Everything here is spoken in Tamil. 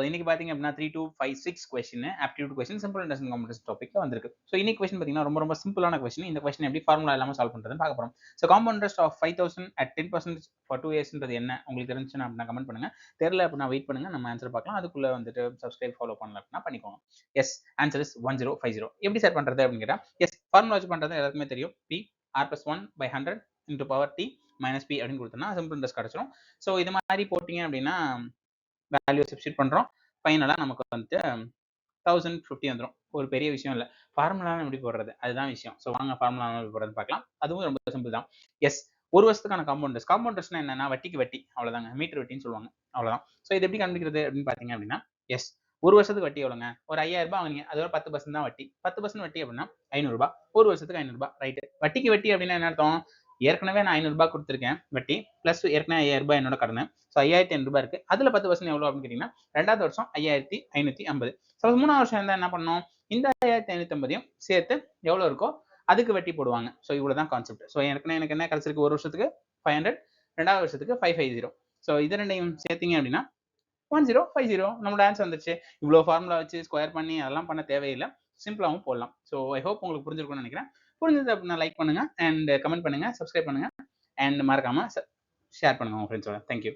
இன்னைக்கு பாத்தீங்க அப்படின்னா 3 to 5 6 question aptitude question simple interest competition டாபிக்ல வந்திருக்கு. ஸோ இன்னைக்கு கொஸ்டின் பாத்தீங்கன்னா ரொம்ப சிம்பிளான கொஸ்டின். இந்த கொஸ்டின் எப்படி ஃபார்முலா இல்லாம சால்வ் பண்றதுன்னு பார்க்க போறோம். So compound interest of 5000 at 10% for 2 yearsன்றது என்ன உங்களுக்கு தெரிஞ்சுன்னா அப்படின்னா கமெண்ட் பண்ணுங்க. தெரியல அப்படின்னா வெயிட் பண்ணுங்க, நம்ம ஆன்சர் பார்க்கலாம். அதுக்குள்ள வந்துட்டு சப்ஸ்கிரைப் ஃபாலோ பண்ணல அப்படின்னா பண்ணிக்கோங்க. Yes, answer is 1050. எப்படி சார் பண்றது அப்படின்னு கேட்டா, எஸ் ஃபார்முலா வச்சு பண்றது எல்லாருக்குமே தெரியும். P r plus 1 by 100 into power t minus p அப்படின்னு கொடுத்தோம்னா சிம்பிள் இன்ட்ரெஸ்ட் கிடைச்சிடும். ஸோ இது மாதிரி போட்டீங்க அப்படின்னா வேல்யூ சப்ஸ்டிட் பண்றோம். ஃபைனலா நமக்கு வந்துட்டு 1050 வந்துடும். ஒரு பெரிய விஷயம் இல்லை. ஃபார்முலா எப்படி போடுறது அதுதான் விஷயம். ஸோ வாங்க ஃபார்முலா எப்படி போடுறது பார்க்கலாம். அதுவும் ரொம்ப சிம்பிள் தான். எஸ், ஒரு வருஷத்துக்கான காம்பவுண்டர்ஸ்னா என்னன்னா வட்டிக்கு வட்டி, அவ்வளவுதாங்க. மீட்டர் வட்டின்னு சொல்லுவாங்க, அவ்வளவுதான். ஸோ இது எப்படி கண்டுபிடிக்கிறது அப்படின்னு பாத்தீங்க அப்படின்னா, எஸ் ஒரு வருஷத்துக்கு வட்டி எவ்வளோங்க? ஒரு 5000 ரூபாய் வாங்குங்க, அதோட 10% தான் வட்டி. 10% வட்டி அப்படின்னா 500 ரூபாய். ஒரு வருஷத்துக்கு 500 ரூபாய், ரைட்டு. வட்டிக்கு வட்டி அப்படின்னா என்ன அர்த்தம்? ஏற்கனவே நான் 500 ரூபாய் கொடுத்துருக்கேன் வட்டி, பிளஸ் ஏற்கனவே 5000 ரூபாய் என்னோட கடன். ஸோ 5500 ரூபாய் இருக்கு. அதுல 10% எவ்வளவு அப்படின்னு கேட்டீங்கன்னா, ரெண்டாவது வருஷம் 5550. ஸோ மூணாவது வருஷம் இருந்தா என்ன பண்ணணும்? இந்த 5550 சேர்த்து எவ்வளவு இருக்கோ அதுக்கு வட்டி போடுவாங்க. ஸோ இவ்வளவுதான் கான்செப்ட். ஸோ ஏற்கனவே எனக்கு என்ன கிடைச்சிருக்கு? ஒரு வருஷத்துக்கு 500, ரெண்டாவது வருஷத்துக்கு 550. ஸோ இது ரெண்டையும் சேர்த்தீங்க அப்படின்னா 1050. நம்மளோட ஆன்சர் வந்துருச்சு. இவ்வளவு ஃபார்முலா வச்சு ஸ்கொயர் பண்ணி அதெல்லாம் பண்ண தேவையில்லை, சிம்பிளாவும் போடலாம். ஸோ ஐ ஹோப் உங்களுக்கு புரிஞ்சிருக்கும்னு நினைக்கிறேன். புரிஞ்சது அப்படின்னா லைக் பண்ணுங்க அண்ட் கமெண்ட் பண்ணுங்க, சப்ஸ்கிரைப் பண்ணுங்க அண்ட் மறக்காம ஷேர் பண்ணுங்க உங்க ஃப்ரெண்ட்ஸோட. தேங்க்யூ.